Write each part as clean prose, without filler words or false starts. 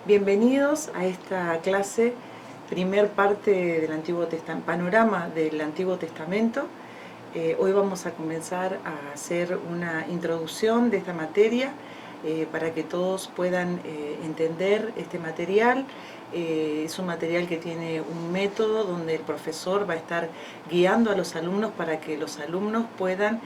Bienvenidos a esta clase, primer parte del Antiguo Testamento, panorama del Antiguo Testamento. Hoy vamos a comenzar a hacer una introducción de esta materia para que todos puedan entender este material. Es un material que tiene un método donde el profesor va a estar guiando a los alumnos para que los alumnos puedan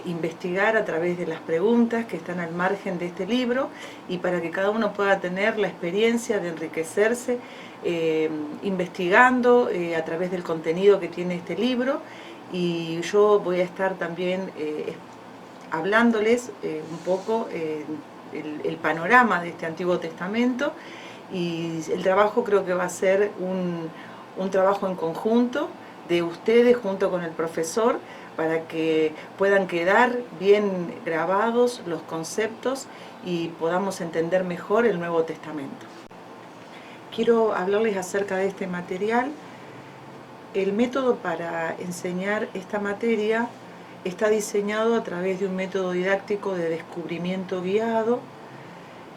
investigar a través de las preguntas que están al margen de este libro y para que cada uno pueda tener la experiencia de enriquecerse investigando a través del contenido que tiene este libro. Y yo voy a estar también hablándoles un poco el panorama de este Antiguo Testamento, y el trabajo creo que va a ser un trabajo en conjunto de ustedes junto con el profesor para que puedan quedar bien grabados los conceptos y podamos entender mejor el Nuevo Testamento. Quiero hablarles acerca de este material. El método para enseñar esta materia está diseñado a través de un método didáctico de descubrimiento guiado.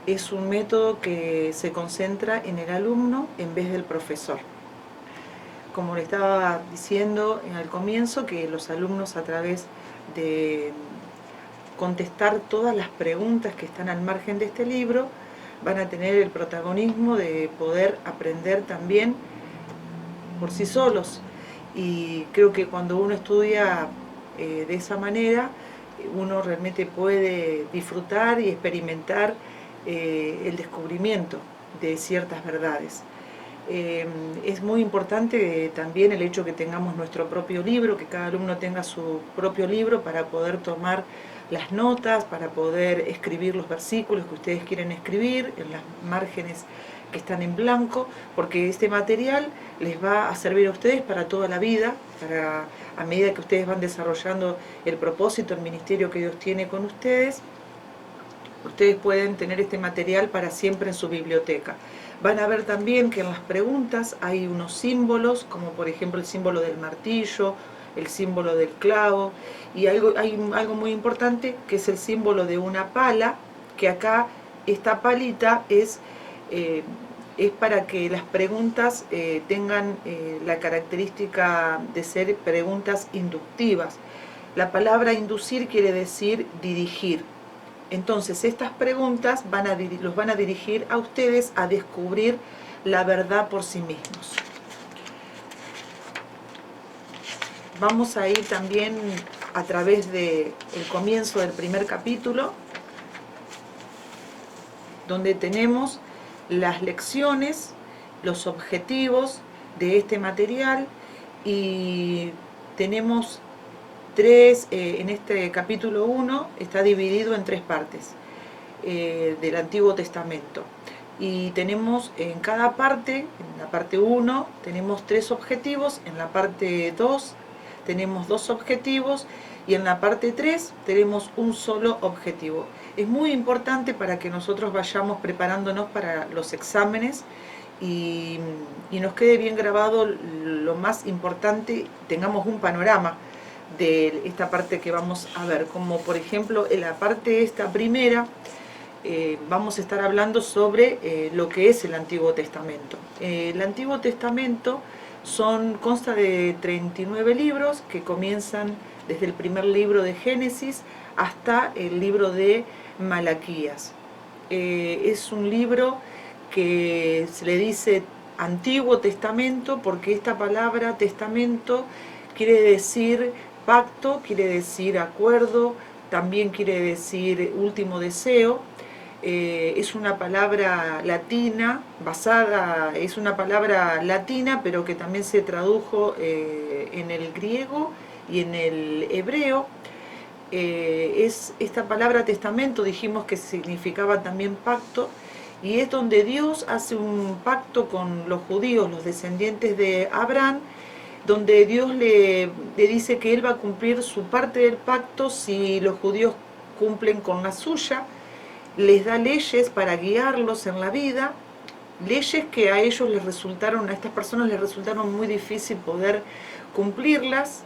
Es un método que se concentra en el alumno en vez del profesor. Como le estaba diciendo al comienzo, que los alumnos, a través de contestar todas las preguntas que están al margen de este libro, van a tener el protagonismo de poder aprender también por sí solos. Y creo que cuando uno estudia de esa manera, uno realmente puede disfrutar y experimentar el descubrimiento de ciertas verdades. Es muy importante también el hecho que tengamos nuestro propio libro, que cada alumno tenga su propio libro para poder tomar las notas, para poder escribir los versículos que ustedes quieren escribir en las márgenes que están en blanco, porque este material les va a servir a ustedes para toda la vida, a medida que ustedes van desarrollando el propósito, el ministerio que Dios tiene con ustedes. Ustedes pueden tener este material para siempre en su biblioteca. Van a ver también que en las preguntas hay unos símbolos, como por ejemplo el símbolo del martillo, el símbolo del clavo, y hay algo muy importante que es el símbolo de una pala, que acá esta palita es para que las preguntas tengan la característica de ser preguntas inductivas. La palabra inducir quiere decir dirigir. Entonces estas preguntas los van a dirigir a ustedes a descubrir la verdad por sí mismos. Vamos a ir también a través del comienzo del primer capítulo, donde tenemos las lecciones, los objetivos de este material, y tenemos en este capítulo 1 está dividido en 3 partes del Antiguo Testamento, y tenemos en cada parte, en la parte 1 tenemos 3 objetivos, en la parte 2 tenemos 2 objetivos y en la parte 3 tenemos un solo objetivo. Es muy importante para que nosotros vayamos preparándonos para los exámenes y nos quede bien grabado lo más importante, tengamos un panorama de esta parte que vamos a ver, como por ejemplo en la parte esta primera vamos a estar hablando sobre lo que es el Antiguo Testamento. El Antiguo Testamento consta de 39 libros que comienzan desde el primer libro de Génesis hasta el libro de Malaquías. Es un libro que se le dice Antiguo Testamento porque esta palabra testamento quiere decir pacto, quiere decir acuerdo, también quiere decir último deseo. Es una palabra latina, es una palabra latina, pero que también se tradujo en el griego y en el hebreo. Esta palabra testamento dijimos que significaba también pacto, y es donde Dios hace un pacto con los judíos, los descendientes de Abraham, donde Dios le dice que Él va a cumplir su parte del pacto si los judíos cumplen con la suya. Les da leyes para guiarlos en la vida, leyes que a estas personas les resultaron muy difícil poder cumplirlas,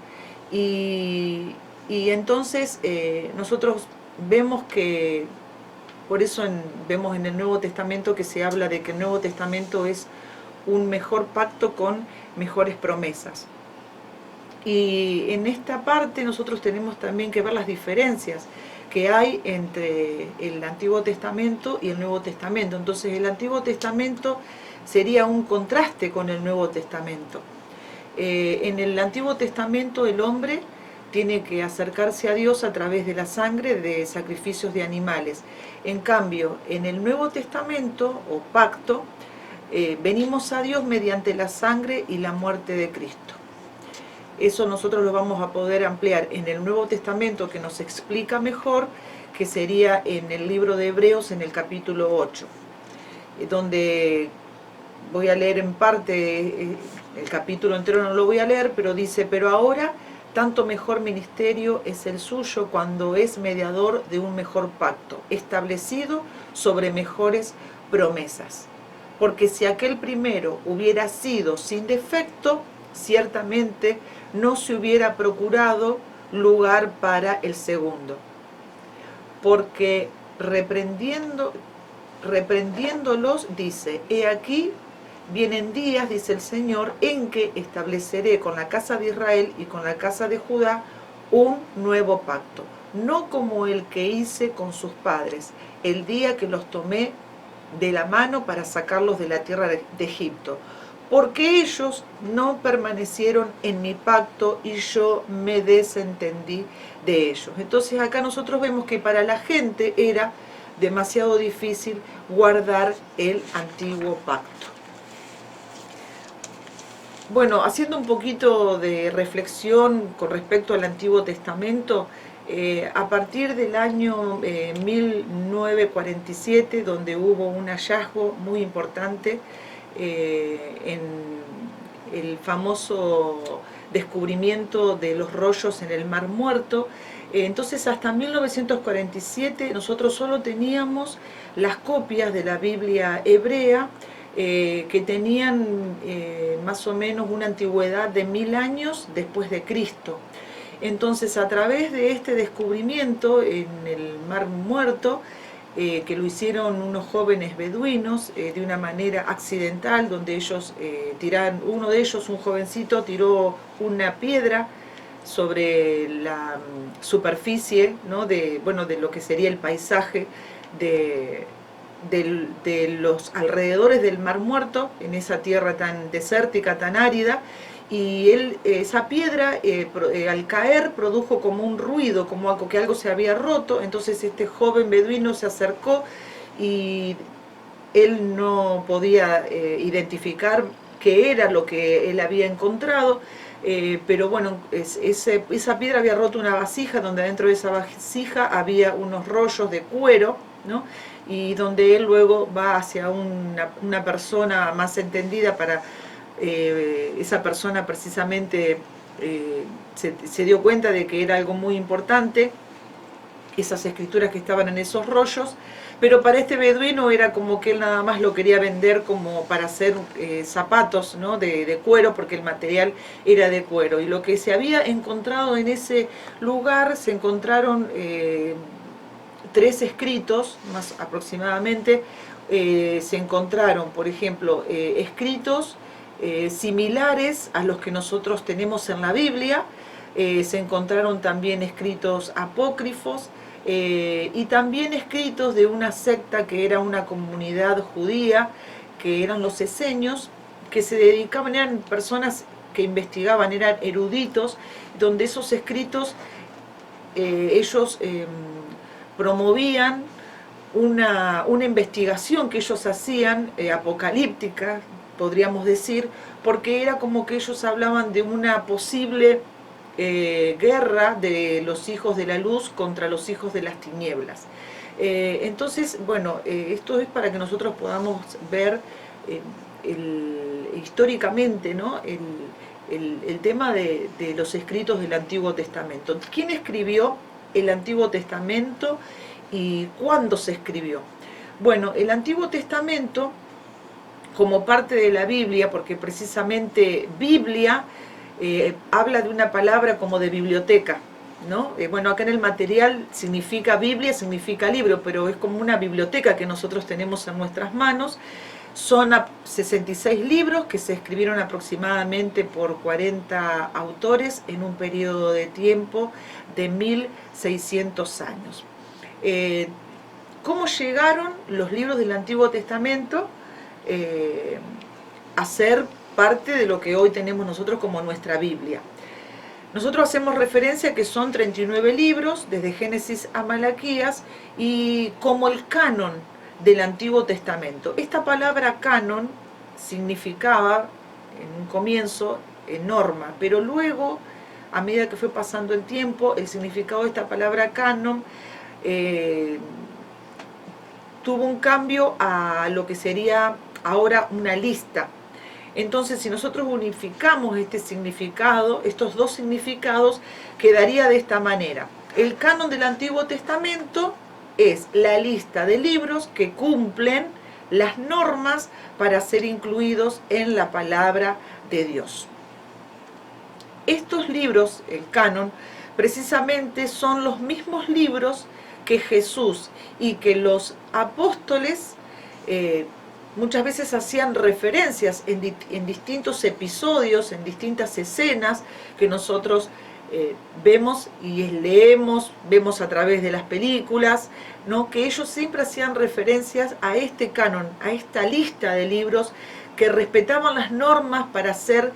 y entonces nosotros vemos que Por eso vemos en el Nuevo Testamento que se habla de que el Nuevo Testamento es un mejor pacto con mejores promesas. Y en esta parte nosotros tenemos también que ver las diferencias que hay entre el Antiguo Testamento y el Nuevo Testamento. Entonces el Antiguo Testamento sería un contraste con el Nuevo Testamento. En el Antiguo Testamento el hombre tiene que acercarse a Dios a través de la sangre de sacrificios de animales. En cambio, en el Nuevo Testamento o pacto, venimos a Dios mediante la sangre y la muerte de Cristo. Eso nosotros lo vamos a poder ampliar en el Nuevo Testamento, que nos explica mejor, que sería en el libro de Hebreos, en el capítulo 8, donde voy a leer en parte, el capítulo entero no lo voy a leer, pero dice: pero ahora tanto mejor ministerio es el suyo cuando es mediador de un mejor pacto, establecido sobre mejores promesas. Porque si aquel primero hubiera sido sin defecto, ciertamente no se hubiera procurado lugar para el segundo. Porque reprendiéndolos dice: he aquí, vienen días, dice el Señor, en que estableceré con la casa de Israel y con la casa de Judá un nuevo pacto, no como el que hice con sus padres, el día que los tomé de la mano para sacarlos de la tierra de Egipto, porque ellos no permanecieron en mi pacto y yo me desentendí de ellos. Entonces acá nosotros vemos que para la gente era demasiado difícil guardar el antiguo pacto. Bueno, haciendo un poquito de reflexión con respecto al Antiguo Testamento, a partir del año 1947, donde hubo un hallazgo muy importante en el famoso descubrimiento de los rollos en el Mar Muerto, entonces hasta 1947 nosotros solo teníamos las copias de la Biblia hebrea, que tenían más o menos una antigüedad de 1000 años después de Cristo. Entonces, a través de este descubrimiento en el Mar Muerto, que lo hicieron unos jóvenes beduinos de una manera accidental, donde ellos uno de ellos, un jovencito, tiró una piedra sobre la superficie, ¿no?, de lo que sería el paisaje de los alrededores del Mar Muerto, en esa tierra tan desértica, tan árida, y esa piedra al caer produjo como un ruido, como que algo se había roto. Entonces este joven beduino se acercó y él no podía identificar qué era lo que él había encontrado, pero bueno, esa piedra había roto una vasija, donde dentro de esa vasija había unos rollos de cuero, ¿no?, y donde él luego va hacia una persona más entendida para esa persona precisamente se dio cuenta de que era algo muy importante esas escrituras que estaban en esos rollos, pero para este beduino era como que él nada más lo quería vender como para hacer zapatos, ¿no?, de cuero, porque el material era de cuero. Y lo que se había encontrado en ese lugar, se encontraron 3 escritos, más aproximadamente. Se encontraron, por ejemplo, escritos similares a los que nosotros tenemos en la Biblia. Se encontraron también escritos apócrifos y también escritos de una secta que era una comunidad judía, que eran los esenios, que se dedicaban, eran personas que investigaban, eran eruditos, donde esos escritos ellos promovían una investigación que ellos hacían, apocalíptica, podríamos decir, porque era como que ellos hablaban de una posible guerra de los hijos de la luz contra los hijos de las tinieblas. Entonces, bueno, esto es para que nosotros podamos ver históricamente, ¿no?, el tema de los escritos del Antiguo Testamento. ¿Quién escribió el Antiguo Testamento y cuándo se escribió? Bueno, el Antiguo Testamento, como parte de la Biblia, porque precisamente Biblia habla de una palabra como de biblioteca. ¿no? Bueno, acá en el material significa Biblia, significa libro, pero es como una biblioteca que nosotros tenemos en nuestras manos. Son 66 libros que se escribieron aproximadamente por 40 autores en un periodo de tiempo de 1600 años. ¿Cómo llegaron los libros del Antiguo Testamento a ser parte de lo que hoy tenemos nosotros como nuestra Biblia? Nosotros hacemos referencia a que son 39 libros, desde Génesis a Malaquías, y como el canon del Antiguo Testamento. Esta palabra canon significaba, en un comienzo, norma, pero luego, a medida que fue pasando el tiempo, el significado de esta palabra canon tuvo un cambio a lo que sería ahora una lista. Entonces, si nosotros unificamos este significado, estos dos significados, quedaría de esta manera. El canon del Antiguo Testamento es la lista de libros que cumplen las normas para ser incluidos en la palabra de Dios. Estos libros, el canon, precisamente son los mismos libros que Jesús y que los apóstoles muchas veces hacían referencias en distintos episodios, en distintas escenas que nosotros vemos y leemos, vemos a través de las películas, ¿no? Que ellos siempre hacían referencias a este canon, a esta lista de libros que respetaban las normas para ser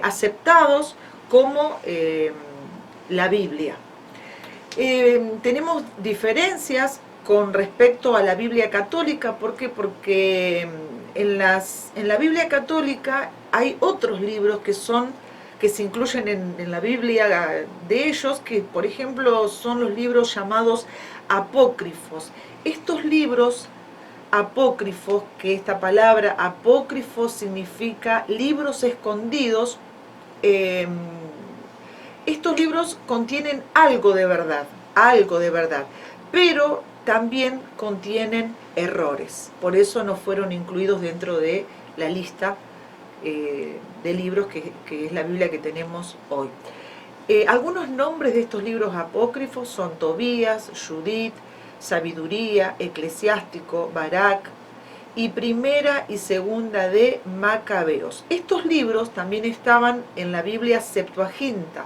aceptados como la Biblia. Tenemos diferencias con respecto a la Biblia católica. ¿Por qué? Porque en la Biblia católica hay otros libros que se incluyen en la Biblia de ellos, que por ejemplo son los libros llamados apócrifos. Estos libros apócrifos, que esta palabra apócrifo significa libros escondidos, estos libros contienen algo de verdad, pero también contienen errores. Por eso no fueron incluidos dentro de la lista de libros que es la Biblia que tenemos hoy. Algunos nombres de estos libros apócrifos son Tobías, Judith, Sabiduría, Eclesiástico, Barak y Primera y Segunda de Macabeos. Estos libros también estaban en la Biblia Septuaginta,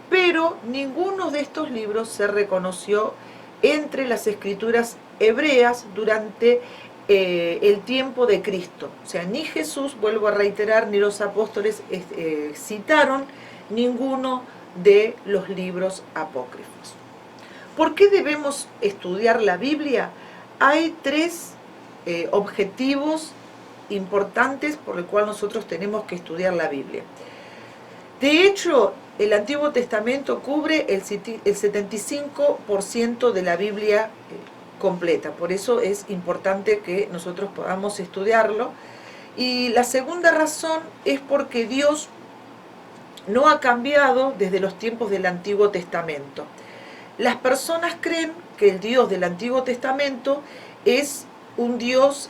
pero ninguno de estos libros se reconoció entre las escrituras hebreas durante el tiempo de Cristo. O sea, ni Jesús, vuelvo a reiterar, ni los apóstoles citaron ninguno de los libros apócrifos. ¿Por qué debemos estudiar la Biblia? Hay tres objetivos importantes por el cual nosotros tenemos que estudiar la Biblia. De hecho, el Antiguo Testamento cubre el 75% de la Biblia completa. Por eso es importante que nosotros podamos estudiarlo. Y la segunda razón es porque Dios no ha cambiado desde los tiempos del Antiguo Testamento. Las personas creen que el Dios del Antiguo Testamento es un Dios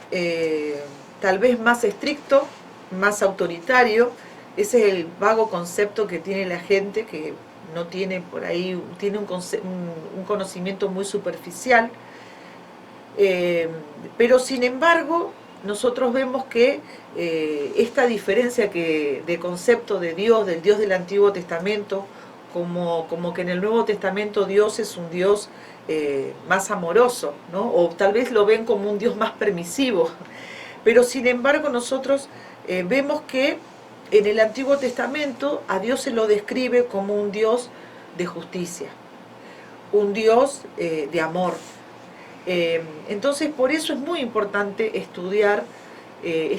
tal vez más estricto, más autoritario. Ese es el vago concepto que tiene la gente, que no tiene por ahí, tiene un conocimiento muy superficial. Pero sin embargo, nosotros vemos que esta diferencia de concepto de Dios, del Dios del Antiguo Testamento, como que en el Nuevo Testamento Dios es un Dios más amoroso, ¿no? O tal vez lo ven como un Dios más permisivo. Pero sin embargo nosotros vemos que en el Antiguo Testamento a Dios se lo describe como un Dios de justicia, un Dios de amor. Entonces por eso es muy importante estudiar el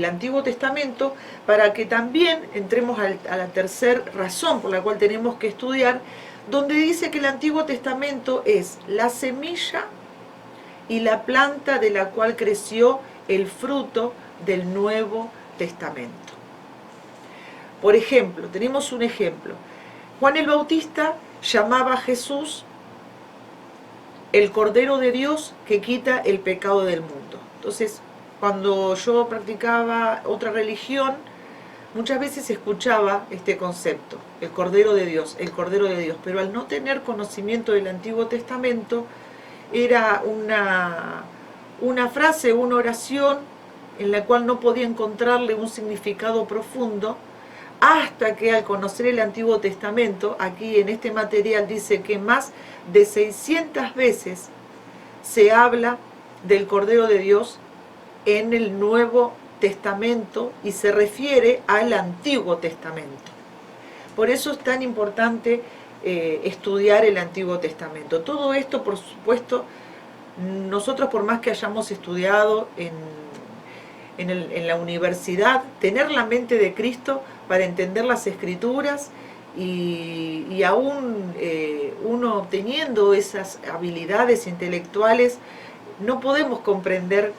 Antiguo Testamento, para que también entremos a la tercera razón por la cual tenemos que estudiar, donde dice que el Antiguo Testamento es la semilla y la planta de la cual creció el fruto del Nuevo Testamento. Por ejemplo, tenemos un ejemplo. Juan el Bautista llamaba a Jesús el Cordero de Dios que quita el pecado del mundo. Entonces, cuando yo practicaba otra religión, muchas veces escuchaba este concepto, el Cordero de Dios, el Cordero de Dios, pero al no tener conocimiento del Antiguo Testamento, era una frase, una oración en la cual no podía encontrarle un significado profundo, hasta que al conocer el Antiguo Testamento, aquí en este material dice que más de 600 veces se habla del Cordero de Dios en el Nuevo Testamento y se refiere al Antiguo Testamento. Por eso es tan importante estudiar el Antiguo Testamento. Todo esto, por supuesto, nosotros por más que hayamos estudiado en la universidad, tener la mente de Cristo para entender las Escrituras y aún uno teniendo esas habilidades intelectuales, no podemos comprender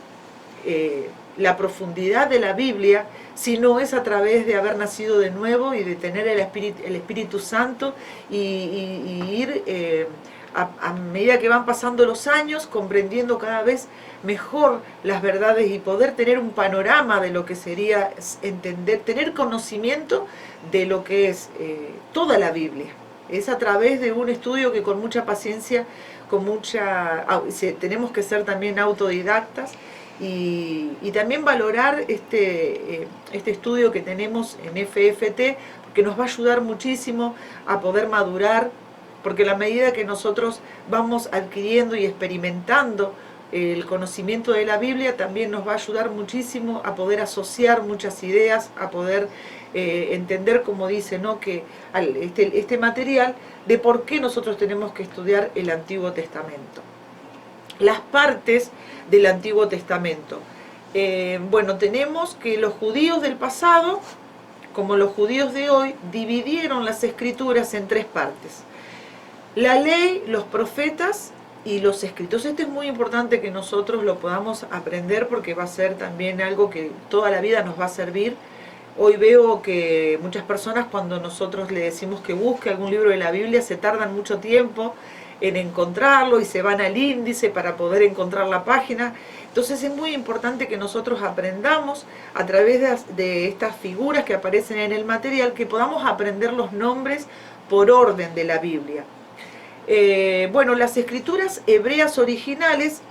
la profundidad de la Biblia si no es a través de haber nacido de nuevo y de tener el Espíritu Santo y ir a medida que van pasando los años, comprendiendo cada vez mejor las verdades y poder tener un panorama de lo que sería entender, tener conocimiento de lo que es toda la Biblia. Es a través de un estudio que con mucha paciencia, tenemos que ser también autodidactas y también valorar este estudio que tenemos en FFT, que nos va a ayudar muchísimo a poder madurar, porque a la medida que nosotros vamos adquiriendo y experimentando el conocimiento de la Biblia, también nos va a ayudar muchísimo a poder asociar muchas ideas, a poder entender, como dice, ¿no?, que este material de por qué nosotros tenemos que estudiar el Antiguo Testamento. Las partes del Antiguo Testamento. Bueno, tenemos que los judíos del pasado, como los judíos de hoy, dividieron las Escrituras en tres partes: la ley, los profetas y los escritos. Esto es muy importante que nosotros lo podamos aprender, porque va a ser también algo que toda la vida nos va a servir. Hoy veo que muchas personas, cuando nosotros le decimos que busque algún libro de la Biblia, se tardan mucho tiempo en encontrarlo y se van al índice para poder encontrar la página. Entonces es muy importante que nosotros aprendamos a través de estas figuras que aparecen en el material, que podamos aprender los nombres por orden de la Biblia. Bueno, las escrituras hebreas originales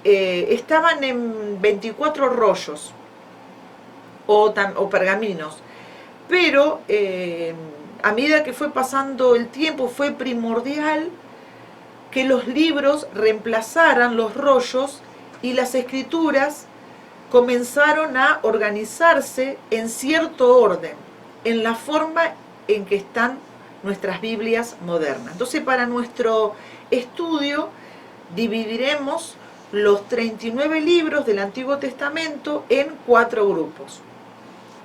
estaban en 24 rollos o pergaminos, pero a medida que fue pasando el tiempo fue primordial que los libros reemplazaran los rollos y las escrituras comenzaron a organizarse en cierto orden, en la forma en que están nuestras Biblias modernas. Entonces, para nuestro estudio dividiremos los 39 libros del Antiguo Testamento en 4 grupos.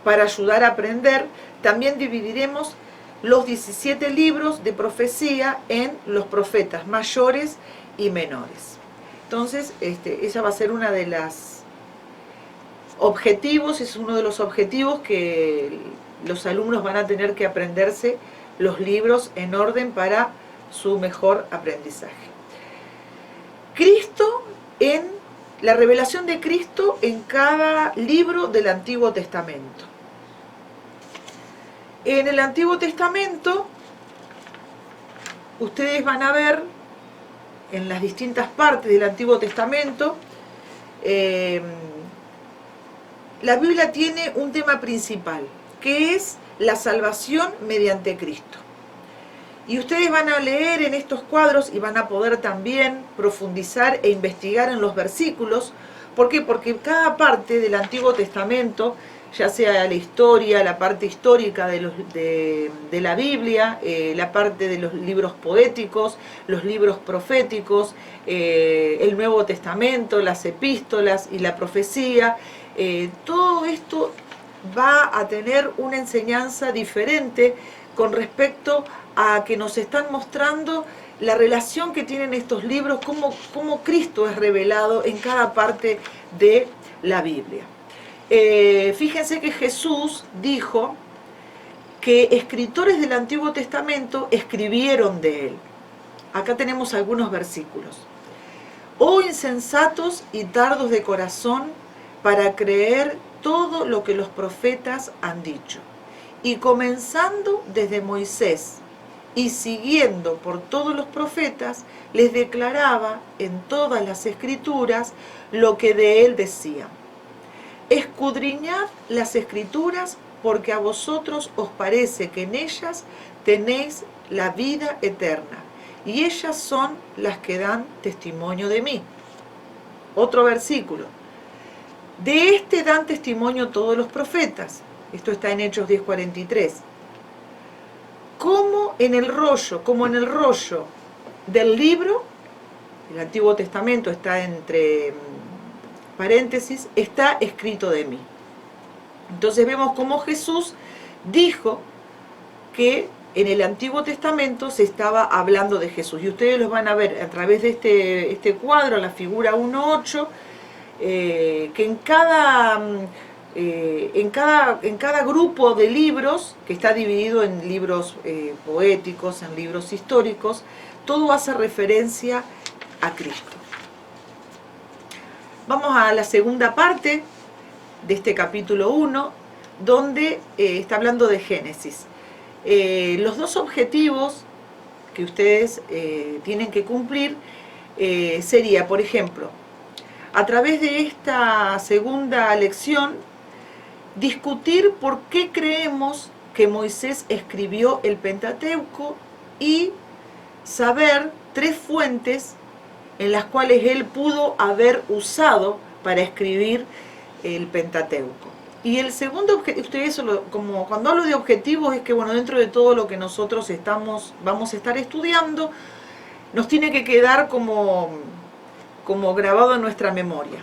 Para ayudar a aprender, también dividiremos los 17 libros de profecía en los profetas mayores y menores. Entonces, esa va a ser una de las objetivos, es uno de los objetivos que los alumnos van a tener que aprenderse los libros en orden para su mejor aprendizaje. La revelación de Cristo en cada libro del Antiguo Testamento. En el Antiguo Testamento, ustedes van a ver en las distintas partes del Antiguo Testamento, la Biblia tiene un tema principal, que es la salvación mediante Cristo. Y ustedes van a leer en estos cuadros y van a poder también profundizar e investigar en los versículos. ¿Por qué? Porque cada parte del Antiguo Testamento, ya sea la historia, la parte histórica de la Biblia, la parte de los libros poéticos, los libros proféticos, el Nuevo Testamento, las epístolas y la profecía, todo esto va a tener una enseñanza diferente con respecto a que nos están mostrando la relación que tienen estos libros, cómo Cristo es revelado en cada parte de la Biblia. Fíjense que Jesús dijo que escritores del Antiguo Testamento escribieron de él. Acá tenemos algunos versículos. Oh insensatos y tardos de corazón para creer todo lo que los profetas han dicho. Y comenzando desde Moisés y siguiendo por todos los profetas, les declaraba en todas las escrituras lo que de él decían. Escudriñad las escrituras, porque a vosotros os parece que en ellas tenéis la vida eterna, y ellas son las que dan testimonio de mí. Otro versículo. De este dan testimonio todos los profetas. Esto está en Hechos 10:43. Como en el rollo del libro, el Antiguo Testamento está entre paréntesis, está escrito de mí. Entonces vemos cómo Jesús dijo que en el Antiguo Testamento se estaba hablando de Jesús. Y ustedes los van a ver a través de este cuadro, la figura 1.8, que en cada grupo de libros, que está dividido en libros poéticos, en libros históricos, todo hace referencia a Cristo. Vamos a la segunda parte de este capítulo 1, donde está hablando de Génesis. Los dos objetivos que ustedes tienen que cumplir sería, por ejemplo, a través de esta segunda lección, discutir por qué creemos que Moisés escribió el Pentateuco y saber 3 fuentes en las cuales él pudo haber usado para escribir el Pentateuco. Y el segundo objetivo, ustedes como cuando hablo de objetivos, es que bueno, dentro de todo lo que nosotros vamos a estar estudiando, nos tiene que quedar como grabado en nuestra memoria.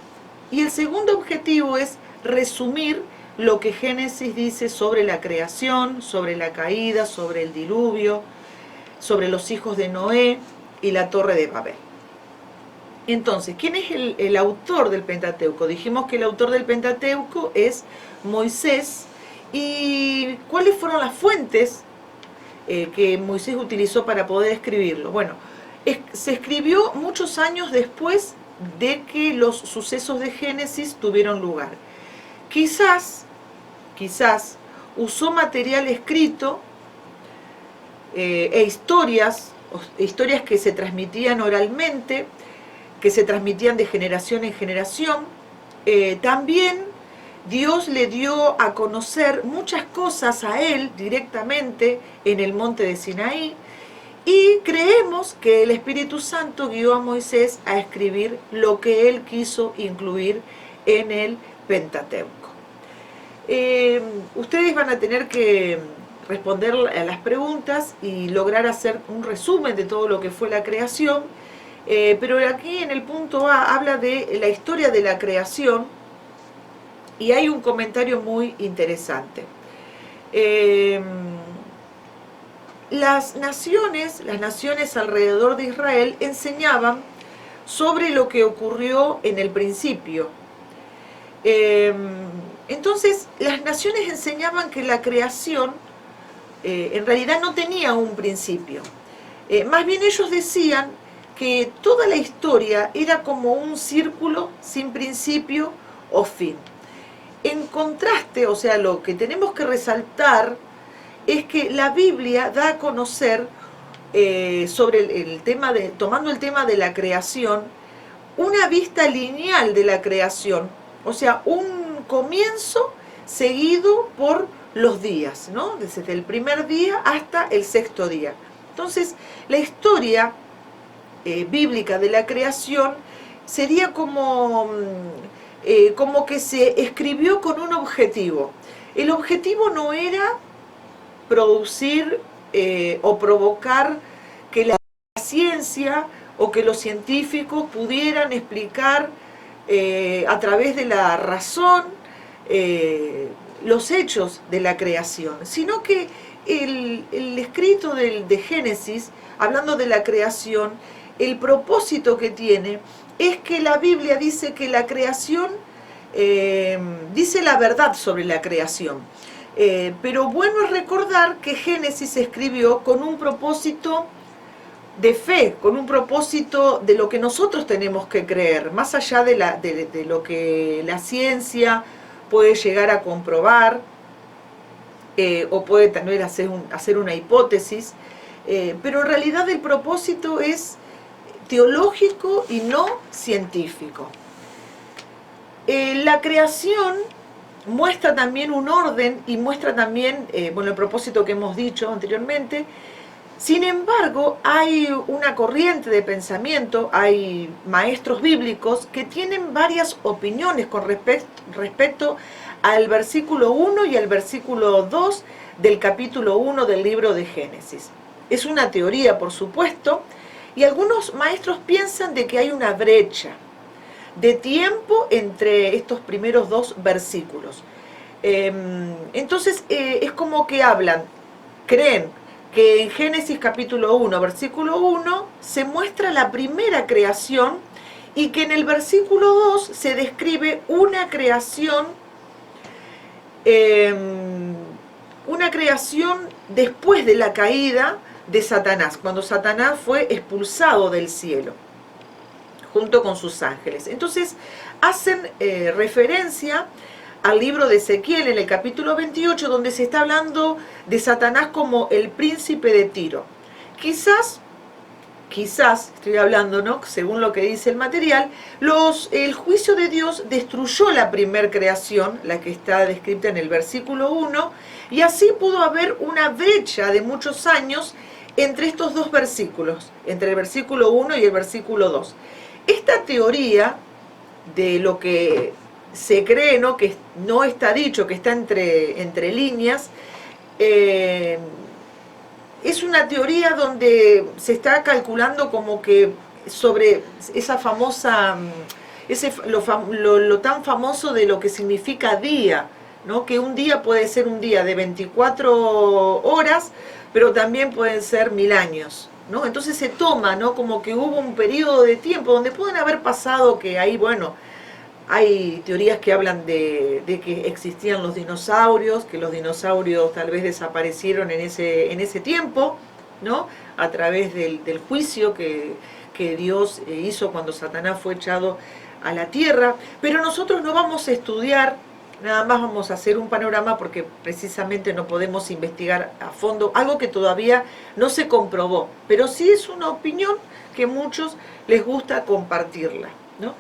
Y el segundo objetivo es resumir lo que Génesis dice sobre la creación, sobre la caída, sobre el diluvio, sobre los hijos de Noé y la Torre de Babel. Entonces, ¿quién es el autor del Pentateuco? Dijimos que el autor del Pentateuco es Moisés. ¿Y cuáles fueron las fuentes que Moisés utilizó para poder escribirlo? Bueno, se escribió muchos años después de que los sucesos de Génesis tuvieron lugar. Quizás usó material escrito e historias que se transmitían oralmente, que se transmitían de generación en generación. También Dios le dio a conocer muchas cosas a él directamente en el monte de Sinaí, y creemos que el Espíritu Santo guió a Moisés a escribir lo que él quiso incluir en el Pentateuco. Ustedes van a tener que responder a las preguntas y lograr hacer un resumen de todo lo que fue la creación. Pero aquí en el punto A habla de la historia de la creación y hay un comentario muy interesante. Las naciones alrededor de Israel enseñaban sobre lo que ocurrió en el principio. Entonces, las naciones enseñaban que la creación en realidad no tenía un principio. Más bien ellos decían que toda la historia era como un círculo sin principio o fin. En contraste, o sea, lo que tenemos que resaltar es que la Biblia da a conocer sobre el tema tomando el tema de la creación, una vista lineal de la creación, o sea, un comienzo seguido por los días, ¿no? Desde el primer día hasta el 6.º día. Entonces, la historia bíblica de la creación sería como que se escribió con un objetivo. El objetivo no era producir o provocar que la ciencia o que los científicos pudieran explicar a través de la razón los hechos de la creación, sino que el escrito de Génesis, hablando de la creación, el propósito que tiene es que la Biblia dice que la creación, dice la verdad sobre la creación. Pero bueno es recordar que Génesis se escribió con un propósito de fe, con un propósito de lo que nosotros tenemos que creer, más allá de lo que la ciencia puede llegar a comprobar, o puede también hacer una hipótesis, pero en realidad el propósito es teológico y no científico. La creación muestra también un orden y muestra también, bueno, el propósito que hemos dicho anteriormente. Sin embargo, hay una corriente de pensamiento, hay maestros bíblicos que tienen varias opiniones con respecto al versículo 1 y al versículo 2 del capítulo 1 del libro de Génesis. Es una teoría, por supuesto, y algunos maestros piensan de que hay una brecha de tiempo entre estos primeros dos versículos. Entonces, es como que creen que en Génesis capítulo 1, versículo 1, se muestra la primera creación y que en el versículo 2 se describe una creación después de la caída de Satanás, cuando Satanás fue expulsado del cielo junto con sus ángeles. Entonces hacen referencia al libro de Ezequiel en el capítulo 28, donde se está hablando de Satanás como el príncipe de Tiro. Quizás estoy hablando, ¿no?, según lo que dice el material, el juicio de Dios destruyó la primer creación, la que está descrita en el versículo 1, y así pudo haber una brecha de muchos años entre estos dos versículos, entre el versículo 1 y el versículo 2. Esta teoría de lo que se cree, ¿no?, que no está dicho, que está entre líneas, es una teoría donde se está calculando como que sobre esa famosa, lo tan famoso de lo que significa día, ¿no?, que un día puede ser un día de 24 horas, pero también pueden ser 1000 años, ¿no? Entonces se toma, ¿no?, como que hubo un periodo de tiempo donde pueden haber pasado, que ahí, bueno, hay teorías que hablan de que existían los dinosaurios, que los dinosaurios tal vez desaparecieron en ese tiempo, ¿no?, a través del juicio que Dios hizo cuando Satanás fue echado a la tierra. Pero nosotros no vamos a estudiar, nada más vamos a hacer un panorama porque precisamente no podemos investigar a fondo algo que todavía no se comprobó, pero sí es una opinión que a muchos les gusta compartirla, ¿no?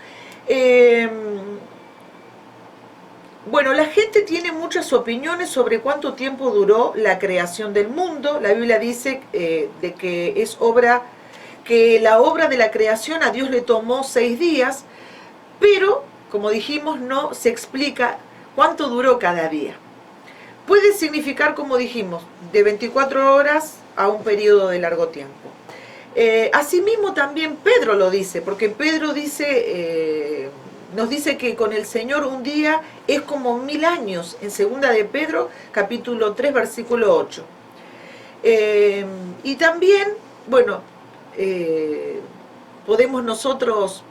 Bueno, la gente tiene muchas opiniones sobre cuánto tiempo duró la creación del mundo. La Biblia dice de que la obra de la creación a Dios le tomó 6 días, pero, como dijimos, no se explica cuánto duró cada día. Puede significar, como dijimos, de 24 horas a un periodo de largo tiempo. Asimismo también Pedro lo dice, porque Pedro dice, nos dice que con el Señor un día es como 1000 años, en 2 de Pedro, capítulo 3, versículo 8. Y también, bueno, podemos nosotros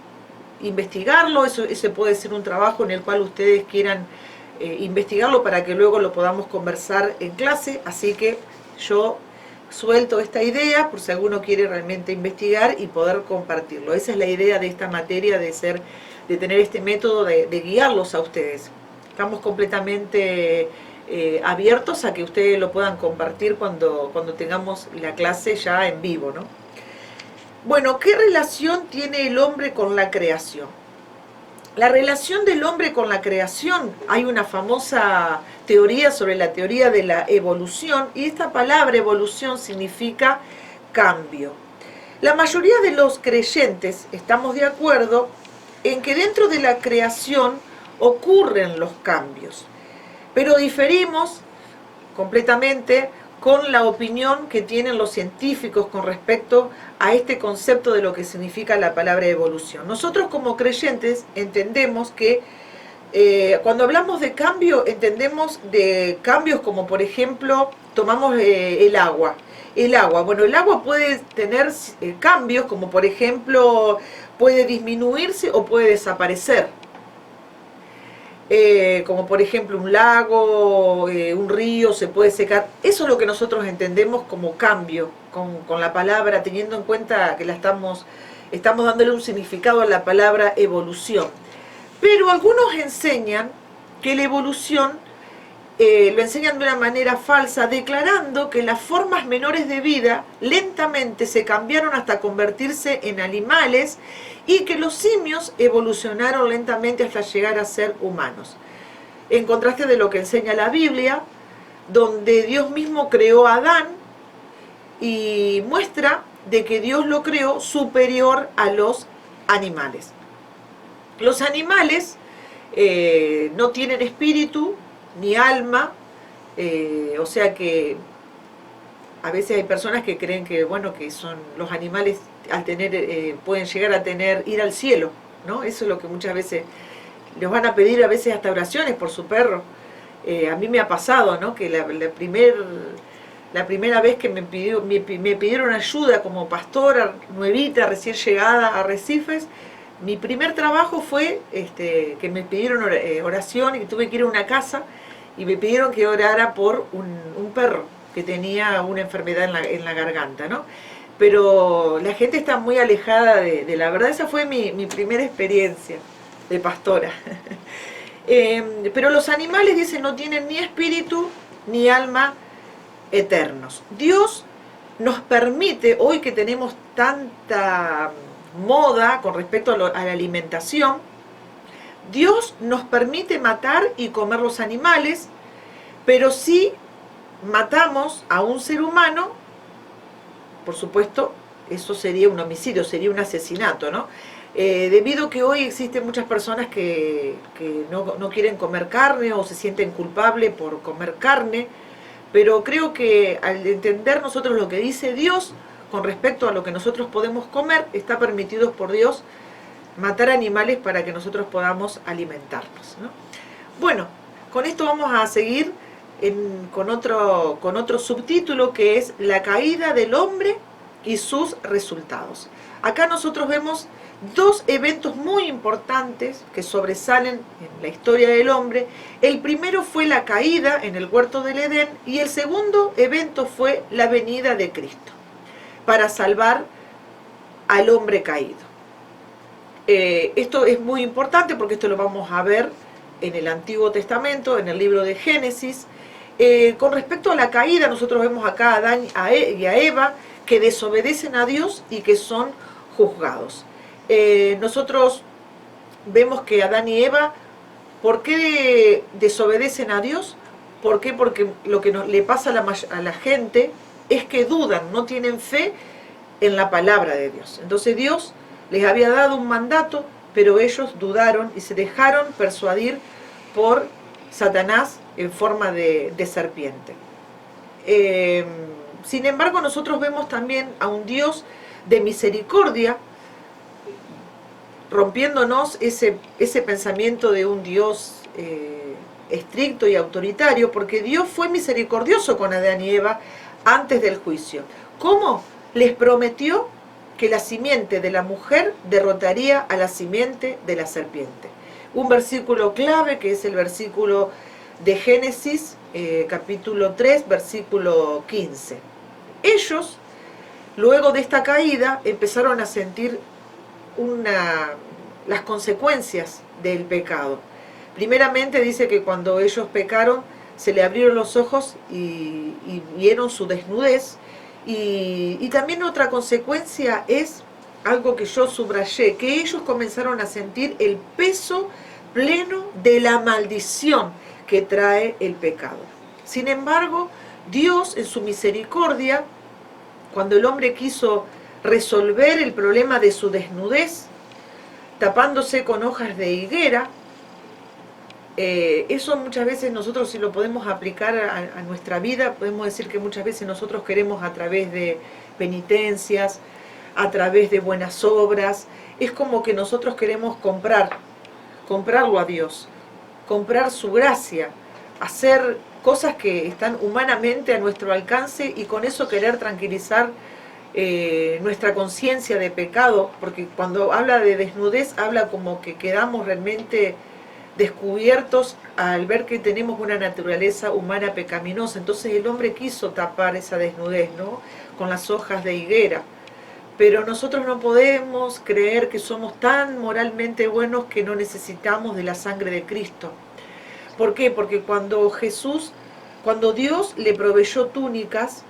investigarlo, ese puede ser un trabajo en el cual ustedes quieran investigarlo para que luego lo podamos conversar en clase, así que yo suelto esta idea por si alguno quiere realmente investigar y poder compartirlo. Esa es la idea de esta materia, de tener este método de guiarlos a ustedes. Estamos completamente abiertos a que ustedes lo puedan compartir cuando tengamos la clase ya en vivo, ¿no? Bueno, ¿qué relación tiene el hombre con la creación? La relación del hombre con la creación, hay una famosa teoría sobre la teoría de la evolución, y esta palabra evolución significa cambio. La mayoría de los creyentes estamos de acuerdo en que dentro de la creación ocurren los cambios, pero diferimos completamente con la opinión que tienen los científicos con respecto a este concepto de lo que significa la palabra evolución. Nosotros como creyentes entendemos que cuando hablamos de cambio, entendemos de cambios como, por ejemplo, tomamos el agua. Bueno, el agua puede tener cambios como, por ejemplo, puede disminuirse o puede desaparecer. Como por ejemplo un lago, un río se puede secar. Eso es lo que nosotros entendemos como cambio con la palabra, teniendo en cuenta que estamos dándole un significado a la palabra evolución. Pero algunos enseñan que la evolución lo enseñan de una manera falsa, declarando que las formas menores de vida lentamente se cambiaron hasta convertirse en animales y que los simios evolucionaron lentamente hasta llegar a ser humanos. En contraste de lo que enseña la Biblia, donde Dios mismo creó a Adán y muestra de que Dios lo creó superior a los animales. Los animales no tienen espíritu ni alma, o sea que a veces hay personas que creen que, bueno, que son los animales al tener, pueden llegar a ir al cielo, ¿no? Eso es lo que muchas veces les van a pedir, a veces hasta oraciones por su perro. A mí me ha pasado, ¿no? Que la primera vez que me pidieron ayuda como pastora nuevita, recién llegada a Arrecifes, mi primer trabajo fue que me pidieron oración y tuve que ir a una casa y me pidieron que orara por un perro que tenía una enfermedad en la garganta, ¿no? Pero la gente está muy alejada de la verdad. Esa fue mi primera experiencia de pastora. Pero los animales, dicen, no tienen ni espíritu ni alma eternos. Dios nos permite, hoy que tenemos tanta moda con respecto a la alimentación, Dios nos permite matar y comer los animales, pero si matamos a un ser humano, por supuesto, eso sería un homicidio, sería un asesinato, ¿no? Debido a que hoy existen muchas personas que no quieren comer carne o se sienten culpables por comer carne, pero creo que al entender nosotros lo que dice Dios con respecto a lo que nosotros podemos comer, está permitido por Dios matar animales para que nosotros podamos alimentarnos, ¿no? Bueno, con esto vamos a seguir con otro subtítulo, que es la caída del hombre y sus resultados. Acá nosotros vemos dos eventos muy importantes que sobresalen en la historia del hombre. El primero fue la caída en el huerto del Edén y el segundo evento fue la venida de Cristo para salvar al hombre caído. Esto es muy importante porque esto lo vamos a ver en el Antiguo Testamento, en el libro de Génesis. Con respecto a la caída, nosotros vemos acá a Adán y a Eva que desobedecen a Dios y que son juzgados. Nosotros vemos que Adán y Eva, ¿por qué desobedecen a Dios? ¿Por qué? Porque lo que le pasa a la gente es que dudan, no tienen fe en la palabra de Dios. Entonces Dios les había dado un mandato, pero ellos dudaron y se dejaron persuadir por Satanás en forma de serpiente. Sin embargo, nosotros vemos también a un Dios de misericordia, rompiéndonos ese pensamiento de un Dios estricto y autoritario, porque Dios fue misericordioso con Adán y Eva antes del juicio. ¿Cómo? Les prometió que la simiente de la mujer derrotaría a la simiente de la serpiente. Un versículo clave, que es el versículo de Génesis, capítulo 3, versículo 15. Ellos, luego de esta caída, empezaron a sentir las consecuencias del pecado. Primeramente dice que cuando ellos pecaron, se le abrieron los ojos y vieron su desnudez. Y también otra consecuencia es algo que yo subrayé, que ellos comenzaron a sentir el peso pleno de la maldición que trae el pecado. Sin embargo, Dios en su misericordia, cuando el hombre quiso resolver el problema de su desnudez, tapándose con hojas de higuera, eso muchas veces nosotros, si lo podemos aplicar a nuestra vida, podemos decir que muchas veces nosotros queremos, a través de penitencias, a través de buenas obras, es como que nosotros queremos comprarlo a Dios, comprar su gracia, hacer cosas que están humanamente a nuestro alcance y con eso querer tranquilizar nuestra conciencia de pecado, porque cuando habla de desnudez, habla como que quedamos realmente descubiertos al ver que tenemos una naturaleza humana pecaminosa. Entonces el hombre quiso tapar esa desnudez, ¿no?, con las hojas de higuera. Pero nosotros no podemos creer que somos tan moralmente buenos que no necesitamos de la sangre de Cristo. ¿Por qué? Porque cuando Dios le proveyó túnicas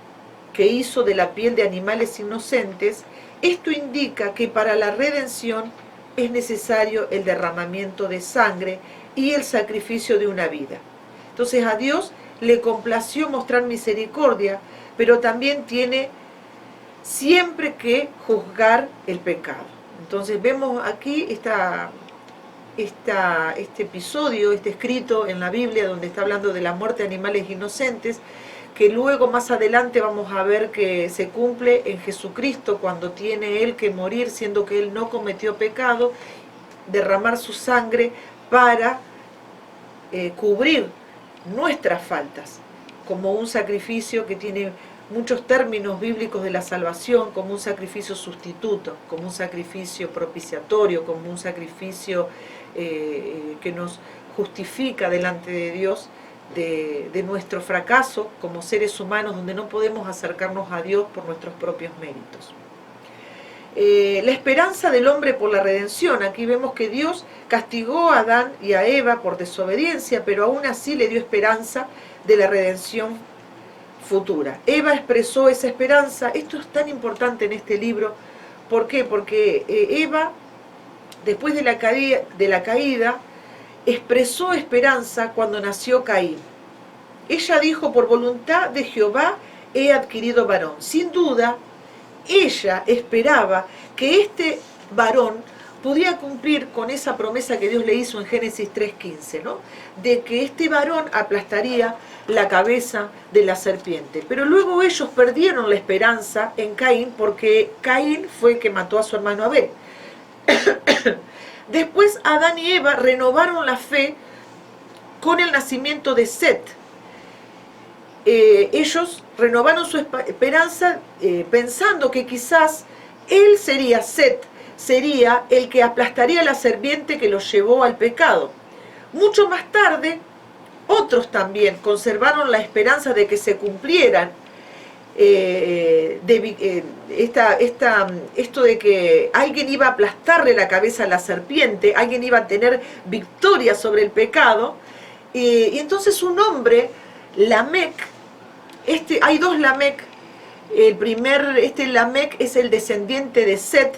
que hizo de la piel de animales inocentes, esto indica que para la redención es necesario el derramamiento de sangre y el sacrificio de una vida. Entonces a Dios le complació mostrar misericordia, pero también tiene siempre que juzgar el pecado. Entonces vemos aquí este episodio, este escrito en la Biblia donde está hablando de la muerte de animales inocentes, que luego más adelante vamos a ver que se cumple en Jesucristo cuando tiene Él que morir, siendo que Él no cometió pecado, derramar su sangre para cubrir nuestras faltas, como un sacrificio que tiene muchos términos bíblicos de la salvación, como un sacrificio sustituto, como un sacrificio propiciatorio, como un sacrificio que nos justifica delante de Dios de nuestro fracaso como seres humanos, donde no podemos acercarnos a Dios por nuestros propios méritos. La esperanza del hombre por la redención. Aquí vemos que Dios castigó a Adán y a Eva por desobediencia, pero aún así le dio esperanza de la redención futura. Eva expresó esa esperanza. Esto es tan importante en este libro. ¿Por qué? Porque Eva, después de la caída, expresó esperanza cuando nació Caín. Ella dijo: por voluntad de Jehová he adquirido varón. Sin duda, ella esperaba que este varón podía cumplir con esa promesa que Dios le hizo en Génesis 3:15, ¿no? De que este varón aplastaría la cabeza de la serpiente. Pero luego ellos perdieron la esperanza en Caín, porque Caín fue el que mató a su hermano Abel. Después Adán y Eva renovaron la fe con el nacimiento de Set. Ellos renovaron su esperanza pensando que quizás él sería Set, sería el que aplastaría la serpiente que los llevó al pecado. Mucho más tarde, otros también conservaron la esperanza de que se cumplieran esto de que alguien iba a aplastarle la cabeza a la serpiente, alguien iba a tener victoria sobre el pecado, y entonces un hombre, Lamec, hay dos Lamec. El primer, Lamec es el descendiente de Set,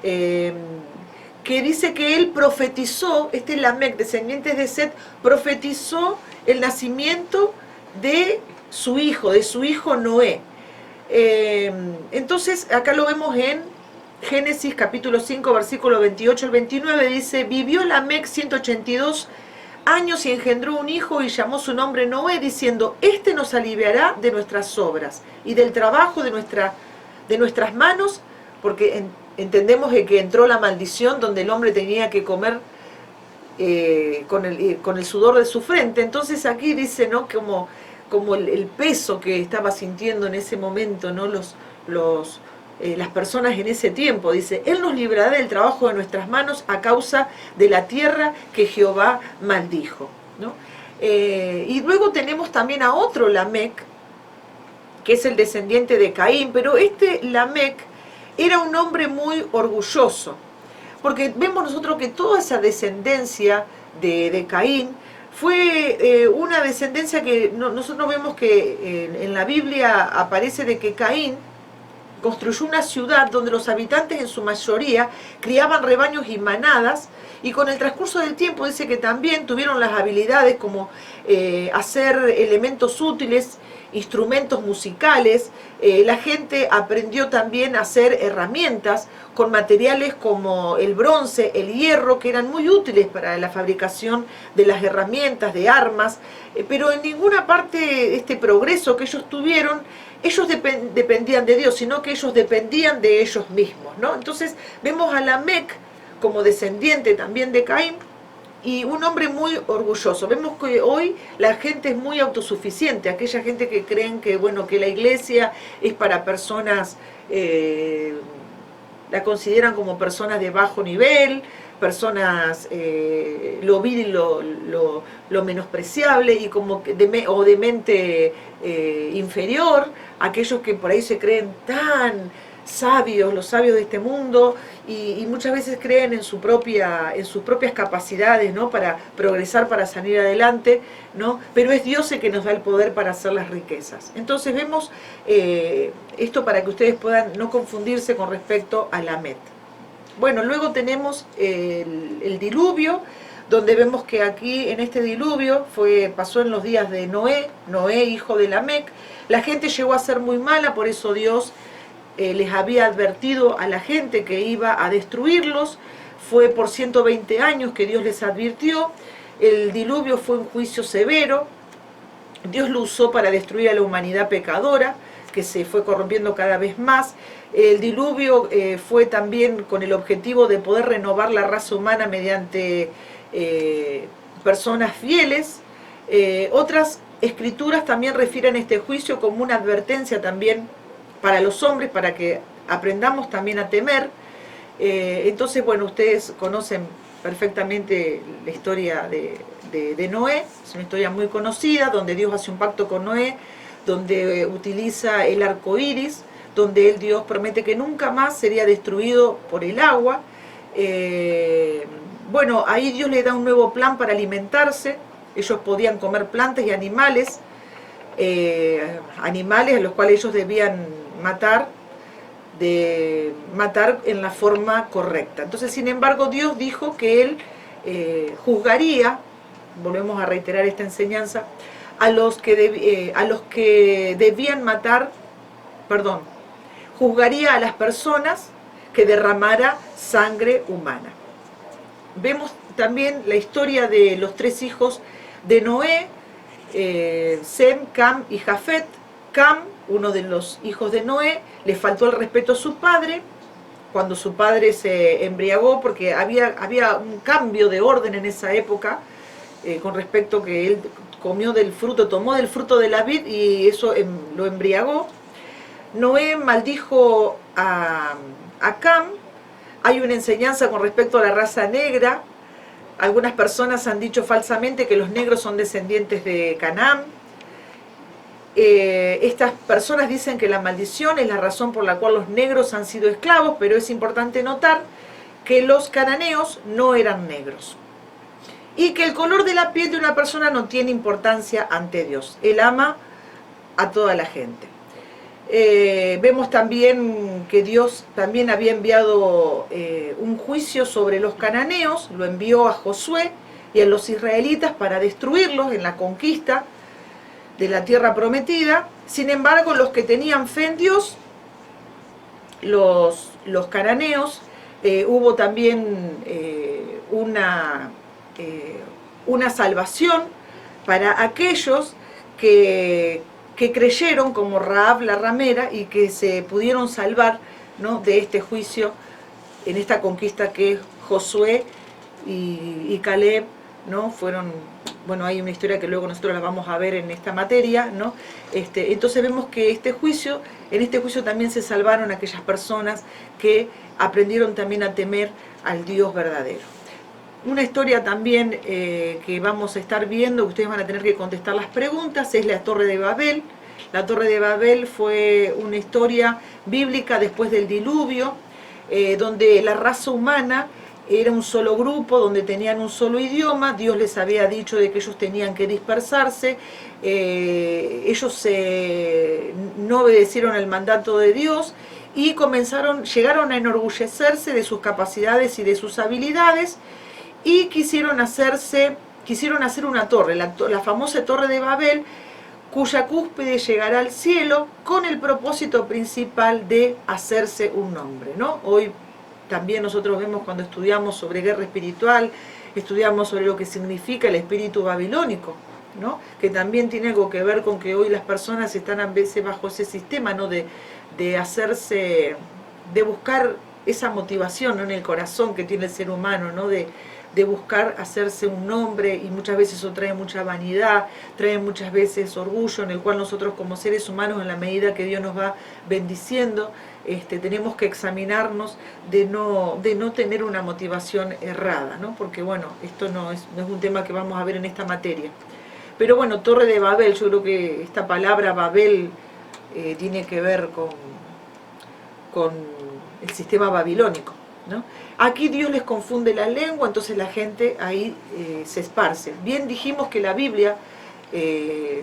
que dice que él profetizó, Lamec, descendiente de Set, profetizó el nacimiento de su hijo Noé. Entonces acá lo vemos en Génesis capítulo 5 versículo 28 al 29, dice: vivió Lamec 182 años y engendró un hijo y llamó su nombre Noé, diciendo: este nos aliviará de nuestras obras y del trabajo de nuestras manos, porque entendemos que entró la maldición donde el hombre tenía que comer con el sudor de su frente. Entonces aquí dice, ¿no?, como el peso que estaba sintiendo en ese momento, ¿no?, las personas en ese tiempo. Dice: Él nos librará del trabajo de nuestras manos a causa de la tierra que Jehová maldijo, ¿no? Y luego tenemos también a otro Lamec, que es el descendiente de Caín, pero Lamec era un hombre muy orgulloso, porque vemos nosotros que toda esa descendencia de Caín fue una descendencia que nosotros vemos que en la Biblia aparece de que Caín construyó una ciudad donde los habitantes en su mayoría criaban rebaños y manadas, y con el transcurso del tiempo dice que también tuvieron las habilidades como hacer elementos útiles, instrumentos musicales. La gente aprendió también a hacer herramientas con materiales como el bronce, el hierro, que eran muy útiles para la fabricación de las herramientas, de armas, pero en ninguna parte de este progreso que ellos tuvieron, ellos dependían de Dios, sino que ellos dependían de ellos mismos, ¿no? Entonces vemos a Lamec como descendiente también de Caín, y un hombre muy orgulloso. Vemos que hoy la gente es muy autosuficiente, aquella gente que creen que, bueno, que la iglesia es para personas, la consideran como personas de bajo nivel, personas lo vil y lo menospreciable, y como de mente inferior, aquellos que por ahí se creen tan sabios, los sabios de este mundo, y muchas veces creen en sus propias capacidades, ¿no? Para progresar, para salir adelante, ¿no? Pero es Dios el que nos da el poder para hacer las riquezas. Entonces vemos esto para que ustedes puedan no confundirse con respecto a Lamet. Bueno, luego tenemos el diluvio, donde vemos que aquí en este diluvio pasó en los días de Noé hijo de Lamec. La gente llegó a ser muy mala, por eso Dios les había advertido a la gente que iba a destruirlos. Fue por 120 años que Dios les advirtió. El diluvio fue un juicio severo. Dios lo usó para destruir a la humanidad pecadora, que se fue corrompiendo cada vez más. El diluvio fue también con el objetivo de poder renovar la raza humana mediante personas fieles. Otras escrituras también refieren este juicio como una advertencia también para los hombres, para que aprendamos también a temer. Entonces, bueno, ustedes conocen perfectamente la historia de Noé. Es una historia muy conocida, donde Dios hace un pacto con Noé, donde utiliza el arco iris, donde Dios promete que nunca más sería destruido por el agua. Bueno, ahí Dios le da un nuevo plan para alimentarse. Ellos podían comer plantas y animales, animales a los cuales ellos debían matar en la forma correcta. Entonces, sin embargo, Dios dijo que Él juzgaría, volvemos a reiterar esta enseñanza, a los que debían matar, juzgaría a las personas que derramara sangre humana. Vemos también la historia de los 3 hijos de Noé, Sem, Cam y Jafet. Cam, uno de los hijos de Noé, le faltó el respeto a su padre cuando su padre se embriagó, porque había un cambio de orden en esa época con respecto que él tomó del fruto de la vid y eso lo embriagó. Noé maldijo a Cam. Hay una enseñanza con respecto a la raza negra. Algunas personas han dicho falsamente que los negros son descendientes de Canaán. Estas personas dicen que la maldición es la razón por la cual los negros han sido esclavos, pero es importante notar que los cananeos no eran negros. Y que el color de la piel de una persona no tiene importancia ante Dios. Él ama a toda la gente. Vemos también que Dios también había enviado un juicio sobre los cananeos, lo envió a Josué y a los israelitas para destruirlos en la conquista de la tierra prometida. Sin embargo, los que tenían fe en Dios, los cananeos, hubo también una salvación para aquellos que creyeron, como Rahab la ramera, y que se pudieron salvar, ¿no?, de este juicio en esta conquista que Josué y Caleb, ¿no?, fueron. Bueno, hay una historia que luego nosotros la vamos a ver en esta materia, ¿no? Entonces vemos que en este juicio también se salvaron aquellas personas que aprendieron también a temer al Dios verdadero. Una historia también que vamos a estar viendo, que ustedes van a tener que contestar las preguntas, es la Torre de Babel. La Torre de Babel fue una historia bíblica después del diluvio, donde la raza humana era un solo grupo, donde tenían un solo idioma. Dios les había dicho de que ellos tenían que dispersarse. Ellos no obedecieron el mandato de Dios y llegaron a enorgullecerse de sus capacidades y de sus habilidades, y quisieron hacer una torre, la famosa Torre de Babel, cuya cúspide llegará al cielo con el propósito principal de hacerse un nombre, ¿no? Hoy también nosotros vemos, cuando estudiamos sobre guerra espiritual, estudiamos sobre lo que significa el espíritu babilónico, ¿no?, que también tiene algo que ver con que hoy las personas están a veces bajo ese sistema, ¿no?, de buscar esa motivación, ¿no?, en el corazón que tiene el ser humano, ¿no?, de buscar hacerse un nombre, y muchas veces eso trae mucha vanidad, trae muchas veces orgullo, en el cual nosotros como seres humanos, en la medida que Dios nos va bendiciendo, tenemos que examinarnos de no tener una motivación errada, ¿no? Porque bueno, esto no es un tema que vamos a ver en esta materia. Pero bueno, Torre de Babel, yo creo que esta palabra Babel tiene que ver con el sistema babilónico, ¿no? Aquí Dios les confunde la lengua, entonces la gente ahí se esparce. Bien dijimos que la Biblia,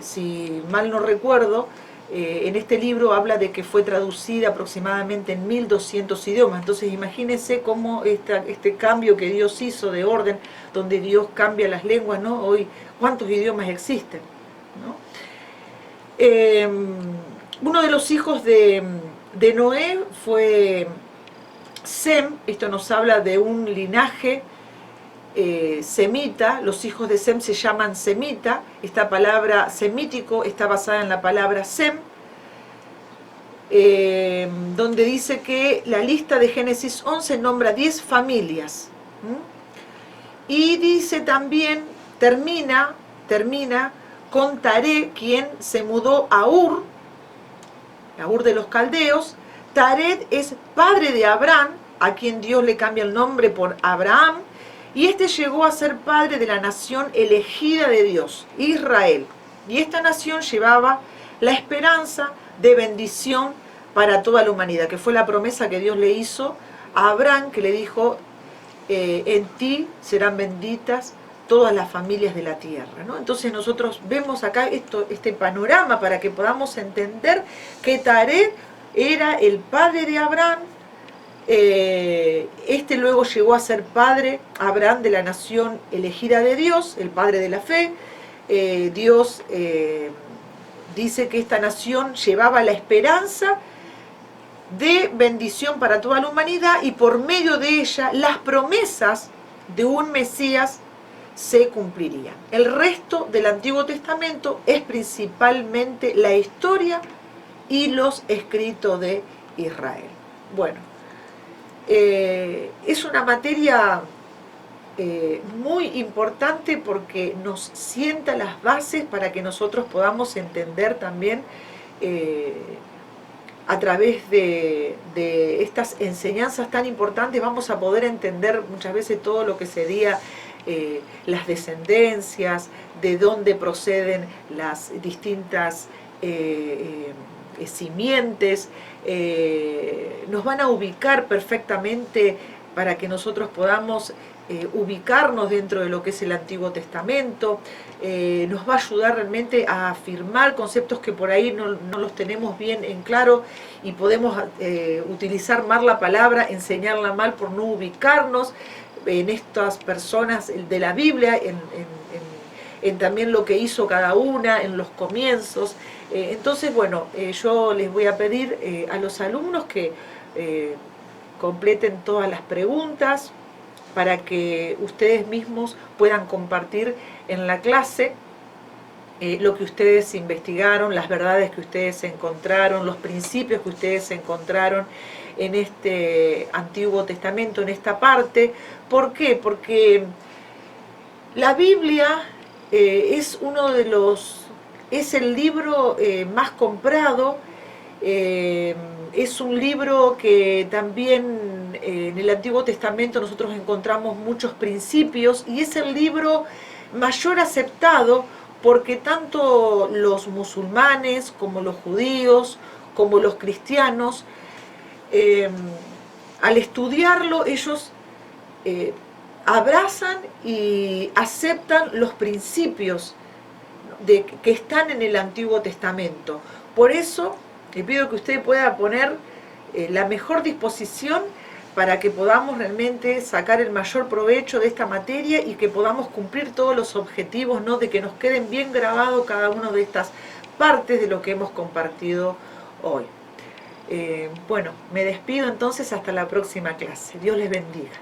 si mal no recuerdo, en este libro habla de que fue traducida aproximadamente en 1200 idiomas. Entonces imagínense cómo este cambio que Dios hizo de orden, donde Dios cambia las lenguas, ¿no? Hoy, ¿cuántos idiomas existen, ¿no? Uno de los hijos de Noé fue Sem. Esto nos habla de un linaje semita. Los hijos de Sem se llaman semita. Esta palabra semítico está basada en la palabra Sem, donde dice que la lista de Génesis 11 nombra 10 familias. Y dice también, termina con Taré, quien se mudó a Ur de los caldeos. Taret es padre de Abraham, a quien Dios le cambia el nombre por Abraham, y este llegó a ser padre de la nación elegida de Dios, Israel. Y esta nación llevaba la esperanza de bendición para toda la humanidad, que fue la promesa que Dios le hizo a Abraham, que le dijo, en ti serán benditas todas las familias de la tierra, ¿no? Entonces nosotros vemos acá este panorama para que podamos entender que Taret era el padre de Abraham. Este luego llegó a ser padre, Abraham, de la nación elegida de Dios, el padre de la fe. Dios dice que esta nación llevaba la esperanza de bendición para toda la humanidad, y por medio de ella las promesas de un Mesías se cumplirían. El resto del Antiguo Testamento es principalmente la historia y los escritos de Israel. Bueno, es una materia muy importante porque nos sienta las bases para que nosotros podamos entender también a través de estas enseñanzas tan importantes, vamos a poder entender muchas veces todo lo que sería las descendencias, de dónde proceden las distintas simientes. Nos van a ubicar perfectamente para que nosotros podamos ubicarnos dentro de lo que es el Antiguo Testamento. Nos va a ayudar realmente a afirmar conceptos que por ahí no los tenemos bien en claro, y podemos utilizar mal la palabra, enseñarla mal por no ubicarnos en estas personas de la Biblia, en también lo que hizo cada una, en los comienzos. Entonces, bueno, yo les voy a pedir a los alumnos que completen todas las preguntas para que ustedes mismos puedan compartir en la clase lo que ustedes investigaron, las verdades que ustedes encontraron, los principios que ustedes encontraron en este Antiguo Testamento, en esta parte. ¿Por qué? Porque la Biblia es el libro más comprado. Es un libro que también en el Antiguo Testamento nosotros encontramos muchos principios, y es el libro mayor aceptado porque tanto los musulmanes como los judíos como los cristianos, al estudiarlo, ellos abrazan y aceptan los principios que están en el Antiguo Testamento. Por eso le pido que usted pueda poner la mejor disposición para que podamos realmente sacar el mayor provecho de esta materia y que podamos cumplir todos los objetivos, ¿no? De que nos queden bien grabados cada una de estas partes de lo que hemos compartido hoy. Bueno, me despido entonces hasta la próxima clase. Dios les bendiga.